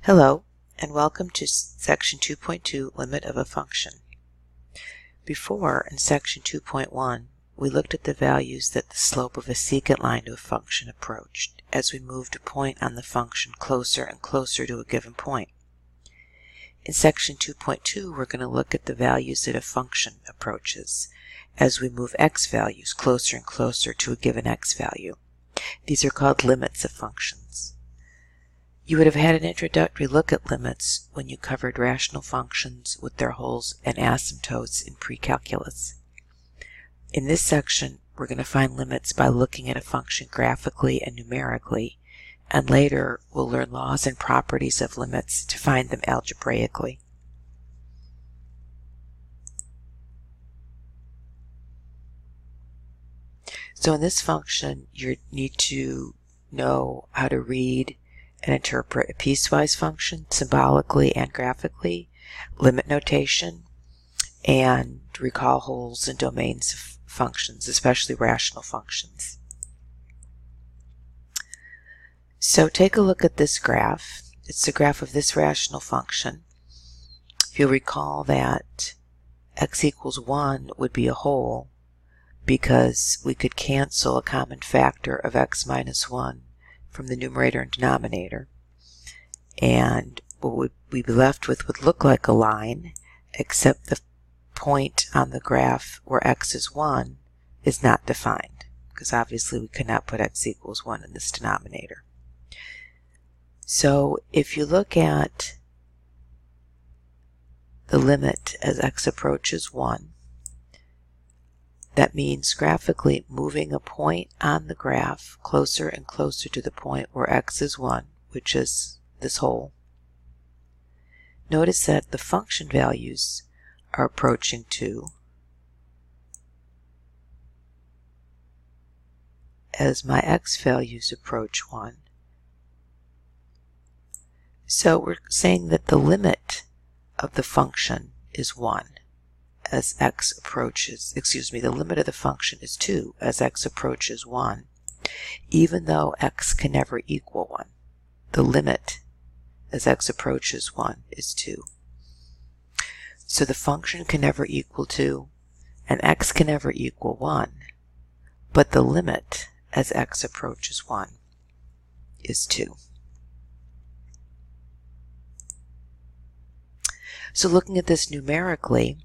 Hello, and welcome to Section 2.2, Limit of a Function. Before, in Section 2.1, we looked at the values that the slope of a secant line to a function approached as we moved a point on the function closer and closer to a given point. In Section 2.2, we're going to look at the values that a function approaches as we move x values closer and closer to a given x value. These are called limits of functions. You would have had an introductory look at limits when you covered rational functions with their wholes and asymptotes in pre-calculus. In this section, we're going to find limits by looking at a function graphically and numerically, and later we'll learn laws and properties of limits to find them algebraically. So in this function, you need to know how to read and interpret a piecewise function symbolically and graphically, limit notation, and recall wholes and domains of functions, especially rational functions. So take a look at this graph. It's the graph of this rational function. If you'll recall that x equals 1 would be a whole because we could cancel a common factor of x minus 1 from the numerator and denominator, and what we'd be left with would look like a line, except the point on the graph where x is 1 is not defined, because obviously we could not put x equals 1 in this denominator. So if you look at the limit as x approaches 1, that means graphically moving a point on the graph closer and closer to the point where x is 1, which is this whole. Notice that the function values are approaching 2 as my x values approach 1. So we're saying that the limit of the function is 1. As x approaches, the limit of the function is 2 as x approaches 1, even though x can never equal 1. The limit as x approaches 1 is 2. So the function can never equal 2, and x can never equal 1, but the limit as x approaches 1 is 2. So looking at this numerically,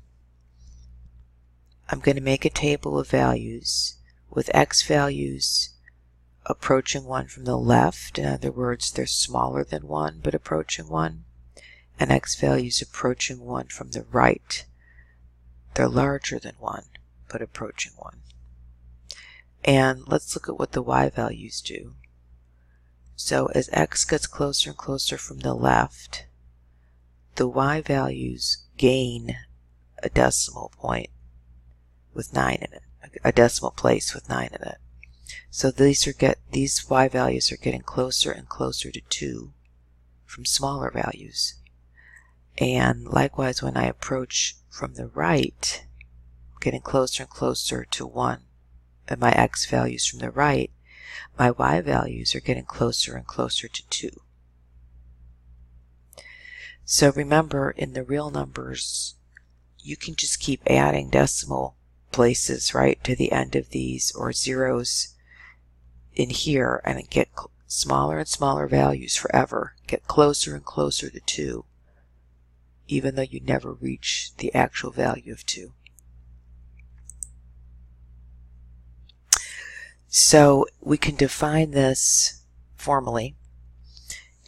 I'm going to make a table of values with x values approaching 1 from the left. In other words, they're smaller than 1 but approaching 1. And x values approaching 1 from the right. They're larger than 1 but approaching 1. And let's look at what the y values do. So as x gets closer and closer from the left, the y values gain a decimal point with 9 in it, a decimal place with 9 in it. So these y values are getting closer and closer to 2 from smaller values. And likewise, when I approach from the right, getting closer and closer to 1, and my x values from the right, my y values are getting closer and closer to 2. So remember, in the real numbers, you can just keep adding decimal places right to the end of these, or zeros in here, and get smaller and smaller values forever, get closer and closer to 2, even though you never reach the actual value of 2. So we can define this formally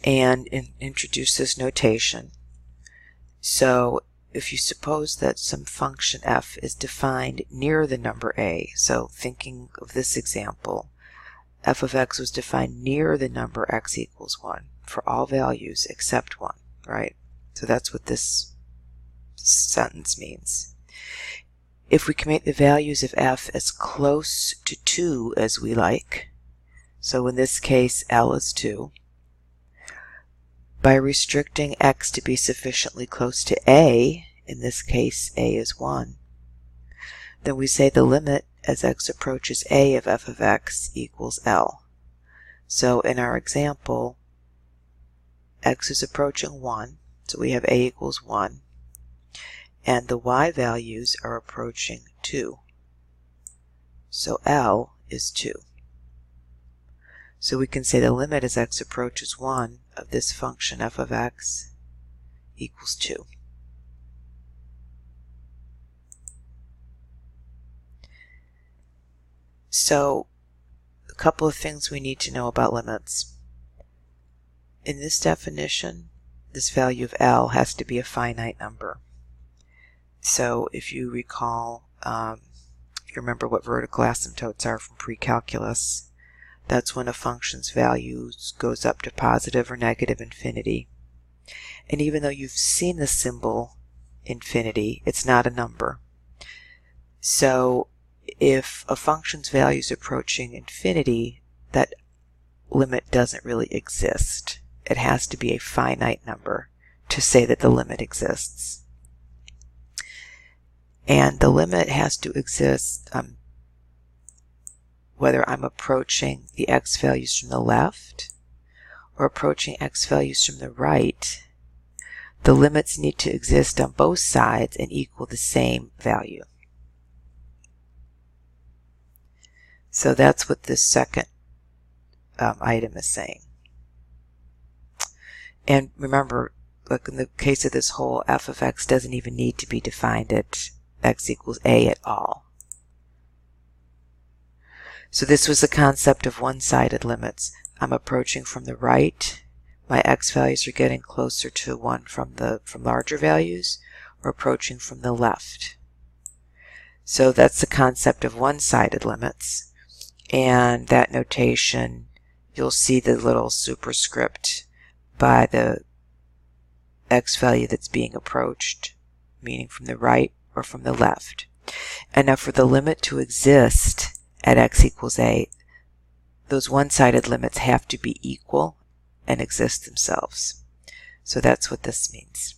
and introduce this notation. So if you suppose that some function f is defined near the number a, so thinking of this example, f of x was defined near the number x equals 1 for all values except 1, right? So that's what this sentence means. If we can make the values of f as close to 2 as we like, so in this case L is 2, by restricting x to be sufficiently close to a, in this case a is 1, then we say the limit as x approaches a of f of x equals L. So in our example, x is approaching 1, so we have a equals 1, and the y values are approaching 2, so L is 2. So we can say the limit as x approaches 1 of this function f of x equals 2. So a couple of things we need to know about limits. In this definition, this value of L has to be a finite number. So if you recall, if you remember what vertical asymptotes are from pre-calculus, that's when a function's value goes up to positive or negative infinity. And even though you've seen the symbol infinity, it's not a number. So if a function's value is approaching infinity, that limit doesn't really exist. It has to be a finite number to say that the limit exists. And the limit has to exist whether I'm approaching the x values from the left or approaching x values from the right. The limits need to exist on both sides and equal the same value. So that's what this second item is saying. And remember, like in the case of this whole, f of x doesn't even need to be defined at x equals a at all. So this was the concept of one-sided limits. I'm approaching from the right. My x values are getting closer to 1 from larger values, or approaching from the left. So that's the concept of one-sided limits. And that notation, you'll see the little superscript by the x value that's being approached, meaning from the right or from the left. And now for the limit to exist at x equals a, those one-sided limits have to be equal and exist themselves. So that's what this means.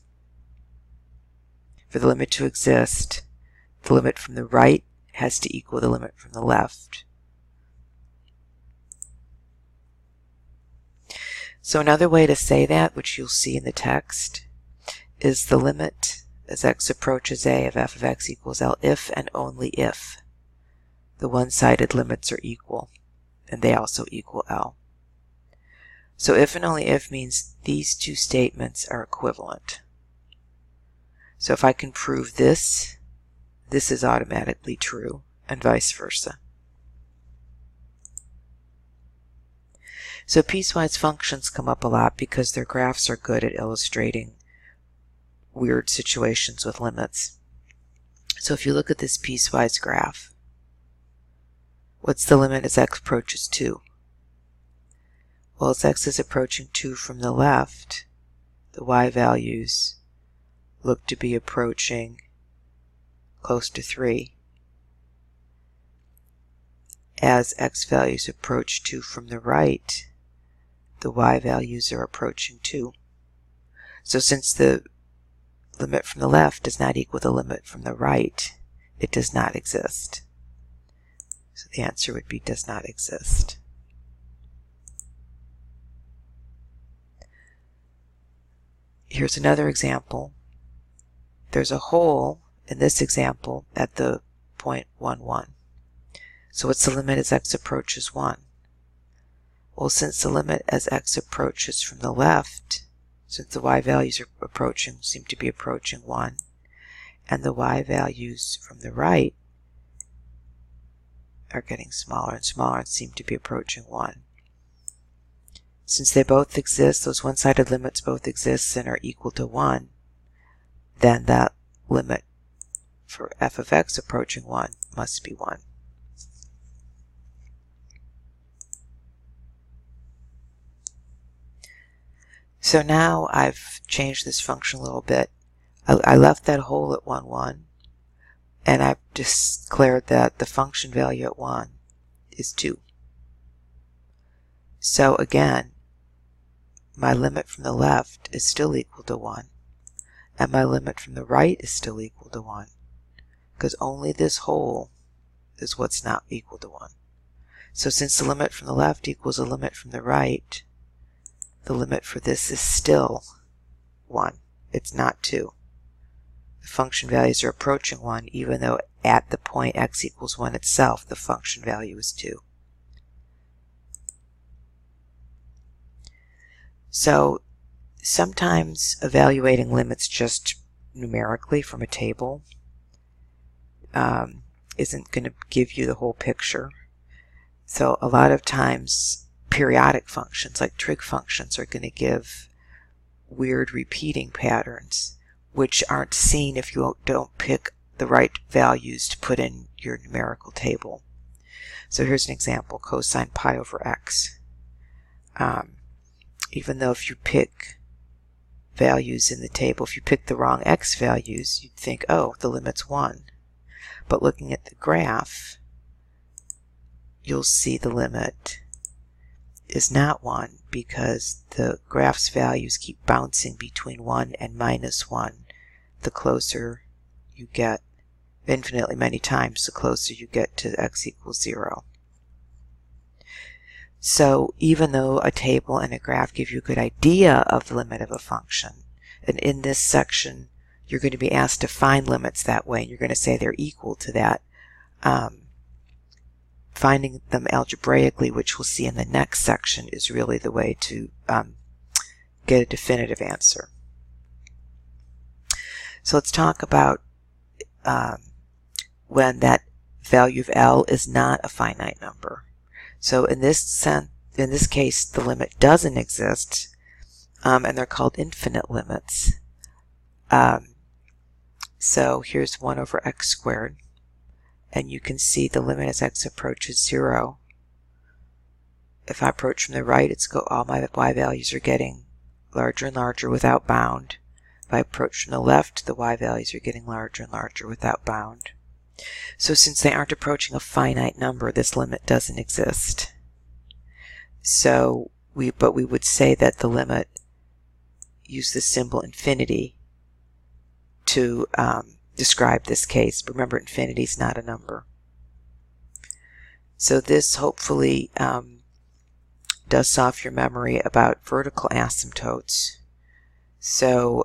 For the limit to exist, the limit from the right has to equal the limit from the left. So another way to say that, which you'll see in the text, is the limit as x approaches a of f of x equals L if and only if the one-sided limits are equal, and they also equal L. So if and only if means these two statements are equivalent. So if I can prove this, this is automatically true, and vice versa. So piecewise functions come up a lot because their graphs are good at illustrating weird situations with limits. So if you look at this piecewise graph, what's the limit as x approaches 2? Well, as x is approaching 2 from the left, the y values look to be approaching close to 3. As x values approach 2 from the right, the y values are approaching 2. So since the limit from the left does not equal the limit from the right, it does not exist. So the answer would be does not exist. Here's another example. There's a hole in this example at the point 1, 1. So what's the limit as x approaches 1? Well, since the limit as x approaches from the left, since the y values are seem to be approaching 1, and the y values from the right are getting smaller and smaller and seem to be approaching 1. Since they both exist, those one-sided limits both exist and are equal to 1, then that limit for f of x approaching 1 must be 1. So now I've changed this function a little bit. I left that hole at 1, 1, and I've declared that the function value at 1 is 2. So again, my limit from the left is still equal to 1, and my limit from the right is still equal to 1, because only this hole is what's not equal to 1. So since the limit from the left equals the limit from the right, the limit for this is still 1. It's not 2. The function values are approaching 1, even though at the point x equals 1 itself, the function value is 2. So sometimes evaluating limits just numerically from a table isn't going to give you the whole picture. So a lot of times periodic functions like trig functions are going to give weird repeating patterns which aren't seen if you don't pick the right values to put in your numerical table. So here's an example, cosine pi over x. Even though if you pick values in the table, if you pick the wrong x values, you'd think, oh, the limit's 1. But looking at the graph, you'll see the limit is not 1 because the graph's values keep bouncing between 1 and minus 1. The closer you get, infinitely many times, the closer you get to x equals 0. So even though a table and a graph give you a good idea of the limit of a function, and in this section you're going to be asked to find limits that way, and you're going to say they're equal to that, finding them algebraically, which we'll see in the next section, is really the way to get a definitive answer. So let's talk about when that value of L is not a finite number. So in this case, the limit doesn't exist, and they're called infinite limits. So here's 1 over x squared, and you can see the limit as x approaches 0. If I approach from the right, all my y values are getting larger and larger without bound. If I approach from the left, the y values are getting larger and larger without bound. So since they aren't approaching a finite number, this limit doesn't exist. So we would say that the limit, use the symbol infinity to describe this case. Remember, infinity is not a number. So this hopefully dusts off your memory about vertical asymptotes. So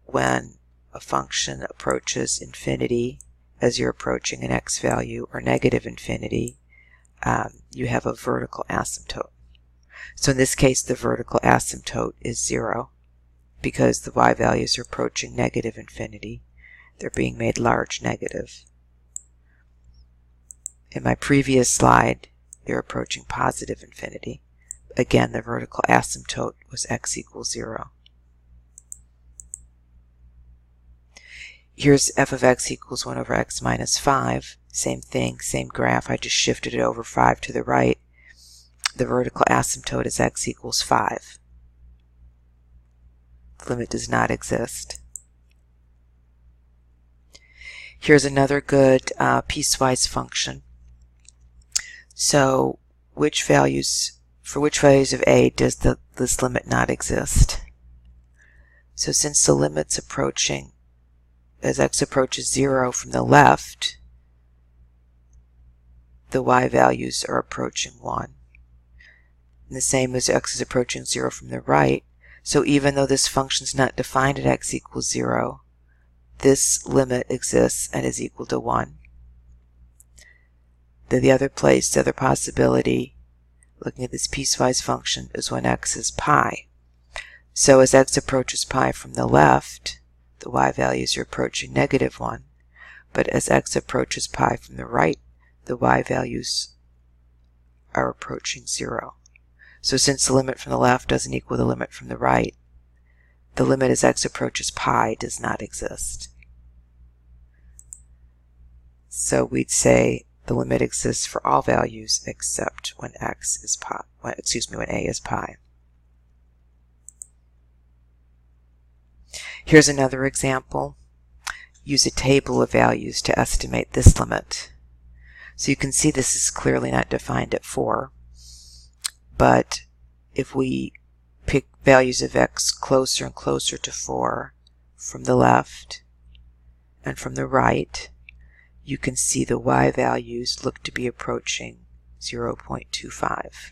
when a function approaches infinity as you're approaching an x value, or negative infinity, you have a vertical asymptote. So in this case, the vertical asymptote is 0 because the y values are approaching negative infinity. They're being made large negative. In my previous slide, they're approaching positive infinity. Again, the vertical asymptote was x equals 0. Here's f of x equals 1 over x minus 5. Same thing, same graph. I just shifted it over 5 to the right. The vertical asymptote is x equals 5. The limit does not exist. Here's another good piecewise function. So for which values of a does this limit not exist? So since the limit's approaching, as x approaches 0 from the left, the y values are approaching 1. And the same as x is approaching 0 from the right. So even though this function is not defined at x equals 0, this limit exists and is equal to 1. The other possibility, looking at this piecewise function, is when x is pi. So as x approaches pi from the left, the y values are approaching negative 1. But as x approaches pi from the right, the y values are approaching 0. So since the limit from the left doesn't equal the limit from the right, the limit as x approaches pi does not exist. So we'd say the limit exists for all values except when x is pi. When a is pi. Here's another example. Use a table of values to estimate this limit. So you can see this is clearly not defined at 4. But if we pick values of x closer and closer to 4 from the left and from the right, you can see the y values look to be approaching 0.25.